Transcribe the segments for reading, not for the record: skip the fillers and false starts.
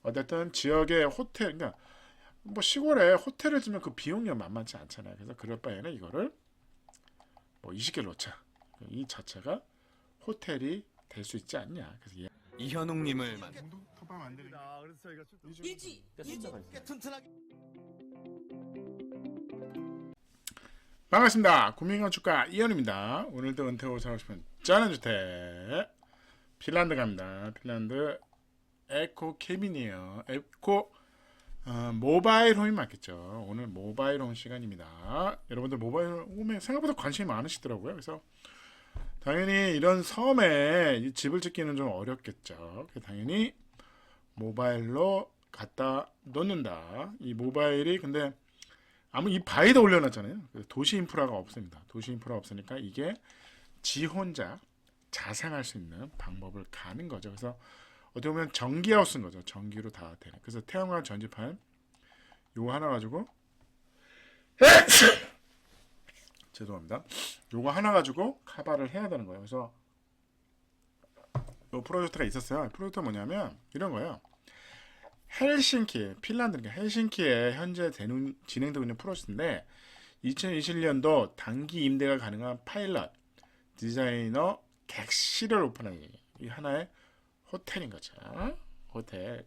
어쨌든 지역의 호텔, 그러니까 뭐 시골에 호텔을 지면 그 비용이 만만치 않잖아요. 그래서 그럴 바에는 이거를 뭐 20개 놓자. 이 자체가 호텔이 될 수 있지 않냐. 그래서 이현웅님을 만. 정도 컵밥 만드는 게 그래서 저희가 출동. 일지 숫자가 있어요. 튼튼하게. 반갑습니다. 국민건축가 이현우입니다. 오늘도 은퇴 후 살고 싶은 쩌는 주택 핀란드 갑니다. 핀란드 에코 캐빈이에요. 에코 모바일 홈이 맞겠죠. 오늘 모바일 홈 시간입니다. 여러분들 모바일 홈에 생각보다 관심이 많으시더라고요. 그래서 당연히 이런 섬에 이 집을 짓기는 좀 어렵겠죠. 당연히 모바일로 갖다 놓는다. 이 모바일이 근데 아무 이 바위도 올려놨잖아요. 도시 인프라가 없습니다. 도시 인프라가 없으니까 이게 지 혼자 자생할 수 있는 방법을 가는 거죠. 그래서 어떻게 보면 전기하우스인 거죠. 전기로 다 되는. 그래서 태양광 전지판 요거 하나 가지고 죄송합니다. 요거 하나 가지고 카바를 해야 되는 거예요. 그래서 요 프로젝트가 있었어요. 프로젝트가 뭐냐면 이런 거예요. 헬싱키, 핀란드니까 헬싱키에 현재 진행되고 있는 프로젝트인데 2021년도 단기 임대가 가능한 파일럿 디자이너 객실을 오픈하는 이 하나의 호텔인 거죠. 호텔.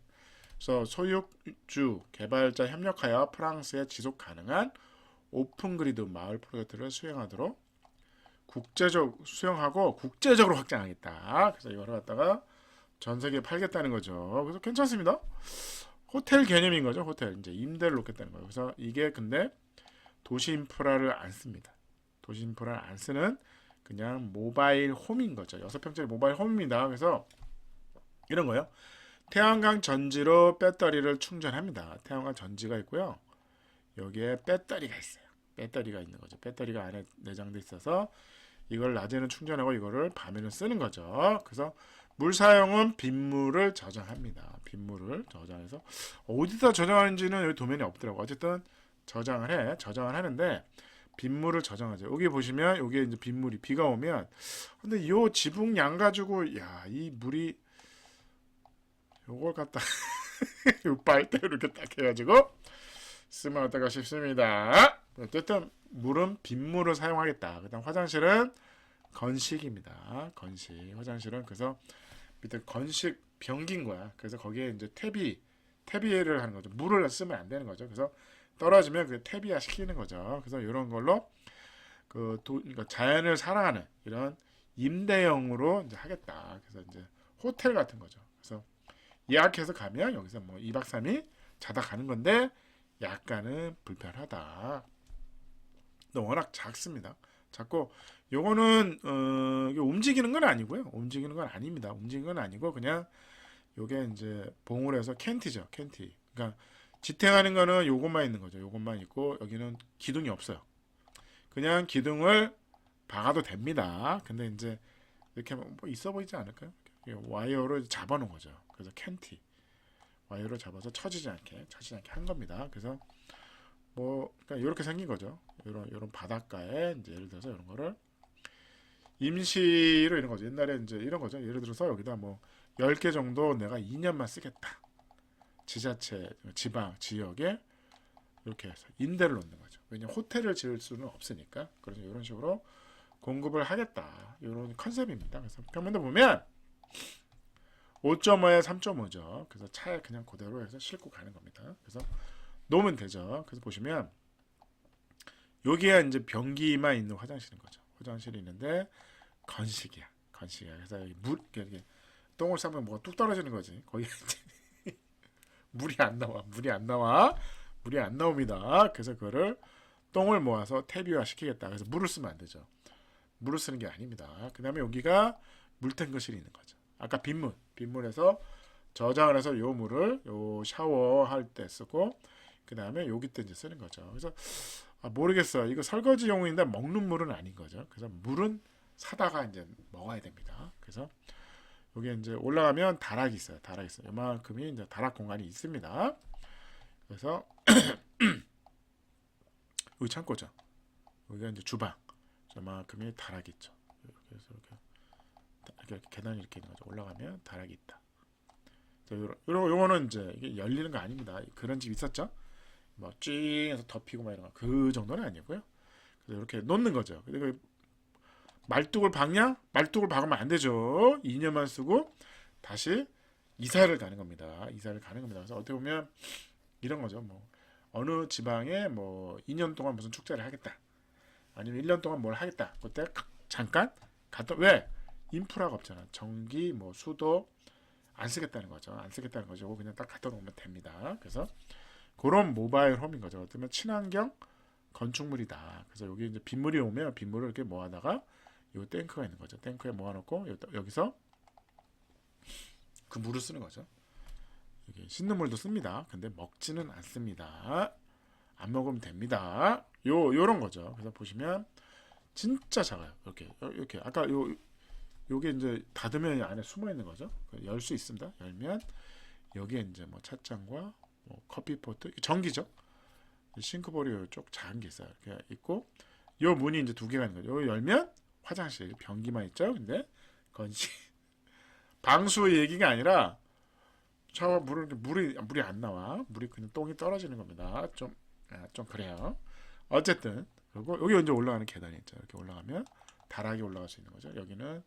그래서 소유주 개발자 협력하여 프랑스에 지속 가능한 오픈 그리드 마을 프로젝트를 수행하고 국제적으로 확장하겠다. 그래서 이걸 갖다가 전 세계에 팔겠다는 거죠. 그래서 괜찮습니다. 호텔 개념인 거죠. 호텔 이제 임대를 놓겠다는 거예요. 그래서 이게 근데 도시 인프라를 안 씁니다. 도시 인프라를 안 쓰는 그냥 모바일 홈인 거죠. 6평짜리 모바일 홈입니다. 그래서 이런 거예요. 태양광 전지로 배터리를 충전합니다. 태양광 전지가 있고요. 여기에 배터리가 있어요. 배터리가 있는 거죠. 배터리가 안에 내장돼 있어서 이걸 낮에는 충전하고 이거를 밤에는 쓰는 거죠. 그래서 물 사용은 빗물을 저장합니다. 빗물을 저장해서 어디다 저장하는지는 여기 도면이 없더라고. 어쨌든 저장을 하는데 빗물을 저장하죠. 여기 보시면 여기에 이제 빗물이 비가 오면 근데 요 지붕 양 가지고 이 물이 요걸 갖다 요 빨대 이렇게 딱 해가지고 쓰면 어떨까 싶습니다. 어쨌든 물은 빗물을 사용하겠다. 그다음 화장실은 건식입니다. 건식 화장실은 그래서 밑에 건식 변기인 거야. 그래서 거기에 이제 퇴비를 하는 거죠. 물을 쓰면 안 되는 거죠. 그래서 떨어지면 그 퇴비화 시키는 거죠. 그래서 이런 걸로 그러니까 자연을 사랑하는 이런 임대형으로 이제 하겠다. 그래서 이제 호텔 같은 거죠. 그래서 예약해서 가면 여기서 뭐 2박 3일 자다 가는 건데 약간은 불편하다. 근데 워낙 작습니다. 작고 요거는 이게 움직이는 건 아니고요. 움직이는 건 아닙니다. 움직이는 건 아니고 그냥 요게 이제 봉을 해서 캔티죠. 캔티. 그러니까 지탱하는 거는 요것만 있는 거죠. 요것만 있고 여기는 기둥이 없어요. 그냥 기둥을 박아도 됩니다. 근데 이제 이렇게 뭐 있어 보이지 않을까요? 와이어로 잡아놓은 거죠. 그래서 캔티. 와이어로 잡아서 처지지 않게 한 겁니다. 그래서 뭐 그러니까 이렇게 생긴 거죠. 이런 바닷가에 이제 예를 들어서 이런 거를 임시로 이런 거죠. 옛날에 이제 이런 거죠. 예를 들어서 여기다 뭐 10개 정도 내가 2년만 쓰겠다. 지자체, 지역에 이렇게 해서 임대를 놓는 거죠. 왜냐면 호텔을 지을 수는 없으니까. 그래서 이런 식으로 공급을 하겠다. 이런 컨셉입니다. 그래서 평면도 보면 5.5에 3.5죠. 그래서 차에 그냥 그대로 해서 싣고 가는 겁니다. 그래서 놓으면 되죠. 그래서 보시면 여기에 이제 변기만 있는 화장실인 거죠. 화장실이 있는데 건식이야. 그래서 이렇게 똥을 싸면 뭐가 뚝 떨어지는 거지. 거기 물이 안 나옵니다. 그래서 그거를 똥을 모아서 퇴비화 시키겠다. 그래서 물을 쓰면 안 되죠. 물을 쓰는 게 아닙니다. 그 다음에 여기가 물탱크실이 있는 거죠. 아까 빗물에서 저장을 해서 요 물을 요 샤워할 때 쓰고 그 다음에 여기 때 이제 쓰는 거죠. 그래서 모르겠어요. 이거 설거지용인데 먹는 물은 아닌 거죠. 그래서 물은 사다가 이제 먹어야 됩니다. 그래서 여기 이제 올라가면 다락이 있어요. 요만큼이 이제 다락 공간이 있습니다. 그래서 여기 창고죠. 여기가 이제 주방. 요만큼이 다락이 있죠. 그래서 이렇게 계단이 이렇게 있는 거죠. 올라가면 다락이 있다. 요거는 이제 이게 열리는 거 아닙니다. 그런 집 있었죠? 뭐 쥐해서 덮이고 막 이런 거. 그 정도는 아니고요. 그래서 이렇게 놓는 거죠. 근데 말뚝을 박냐? 말뚝을 박으면 안 되죠. 2년만 쓰고 다시 이사를 가는 겁니다. 이사를 가는 겁니다. 그래서 어떻게 보면 이런 거죠. 뭐 어느 지방에 뭐 2년 동안 무슨 축제를 하겠다. 아니면 1년 동안 뭘 하겠다. 그때 잠깐 갔다. 왜? 인프라가 없잖아. 전기, 뭐 수도 안 쓰겠다는 거죠. 안 쓰겠다는 거죠. 그냥 딱 갖다 놓으면 됩니다. 그래서 그런 모바일 홈인 거죠. 어쩌면 친환경 건축물이다. 그래서 여기 이제 빗물이 오면 빗물을 이렇게 모아다가 요 탱크가 있는 거죠. 탱크에 모아놓고 여기서 그 물을 쓰는 거죠. 여기 씻는 물도 씁니다. 근데 먹지는 않습니다. 안 먹으면 됩니다. 요런 거죠. 그래서 보시면 진짜 작아요. 이렇게 아까 요게 이제 닫으면 안에 숨어 있는 거죠. 열 수 있습니다. 열면 여기에 이제 뭐 찻잔과 뭐 커피포트, 전기죠. 싱크볼이 이쪽 작은 게 있어요. 이렇게 있고 요 문이 이제 두 개가 있는 거죠. 요 열면 화장실 변기만 있죠. 근데 건식 방수 얘기가 아니라 샤워 물이 안 나와. 물이 그냥 똥이 떨어지는 겁니다. 좀 그래요. 어쨌든 그리고 여기 이제 올라가는 계단이 있죠. 이렇게 올라가면 다락에 올라갈 수 있는 거죠. 여기는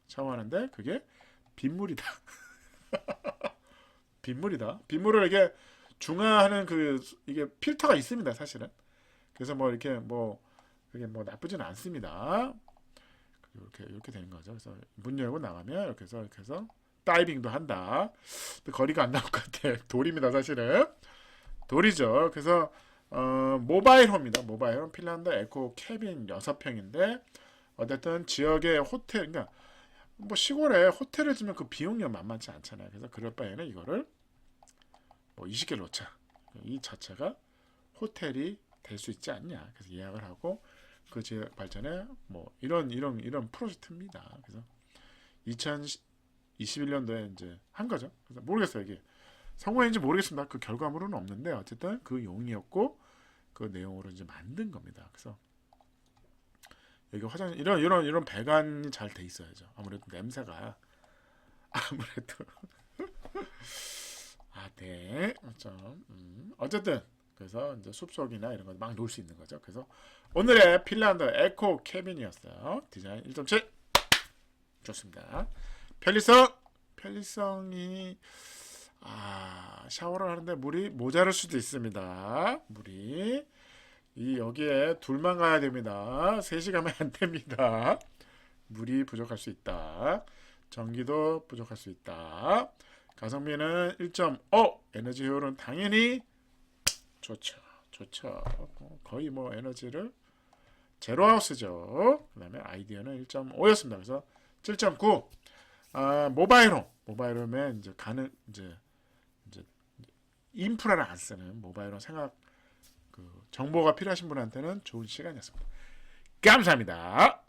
샤워하는데 그게 빗물이다. 빗물이다. 빗물을 이게 중화하는 이게 필터가 있습니다. 사실은. 그래서 뭐 이렇게 뭐 그게 뭐 나쁘지는 않습니다. 이렇게 되는 거죠. 그래서 문 열고 나가면 이렇게 해서 다이빙도 한다. 거리가 안 나올 것 같아. 돌입니다. 사실은 돌이죠. 그래서 모바일 홈입니다. 모바일 홈 핀란드 에코 캐빈 6평인데 어쨌든 지역의 호텔, 그러니까 뭐 시골에 호텔을 지면 그 비용이 만만치 않잖아요. 그래서 그럴 바에는 이거를 뭐 20개를 놓자. 이 자체가 호텔이 될 수 있지 않냐. 그래서 예약을 하고 그 지역 발전에 뭐 이런 프로젝트입니다. 그래서 2021년도에 이제 한 거죠. 그래서 모르겠어요. 이게 성공인지 모르겠습니다. 그 결과물은 없는데 어쨌든 그 용이었고 그 내용으로 이제 만든 겁니다. 그래서 여기 화장실 이런 배관이 잘 돼 있어야죠. 아무래도 냄새가 아무래도 네. 어쨌든 그래서 이제 숲속이나 이런 거 막 놀 수 있는 거죠. 그래서 오늘의 핀란드 에코 캐빈이었어요. 디자인 1.7 좋습니다. 편리성이 샤워를 하는데 물이 모자랄 수도 있습니다. 물이 여기에 둘만 가야 됩니다. 3시 가면 안 됩니다. 물이 부족할 수 있다. 전기도 부족할 수 있다. 가성비는 1.5. 에너지 효율은 당연히 좋죠. 거의 뭐 에너지를 제로하우스죠. 그 다음에 아이디어는 1.5였습니다. 그래서 7.9. 모바일홈에 이제 가는 이제 인프라를 안 쓰는 모바일홈 정보가 필요하신 분한테는 좋은 시간이었습니다. 감사합니다.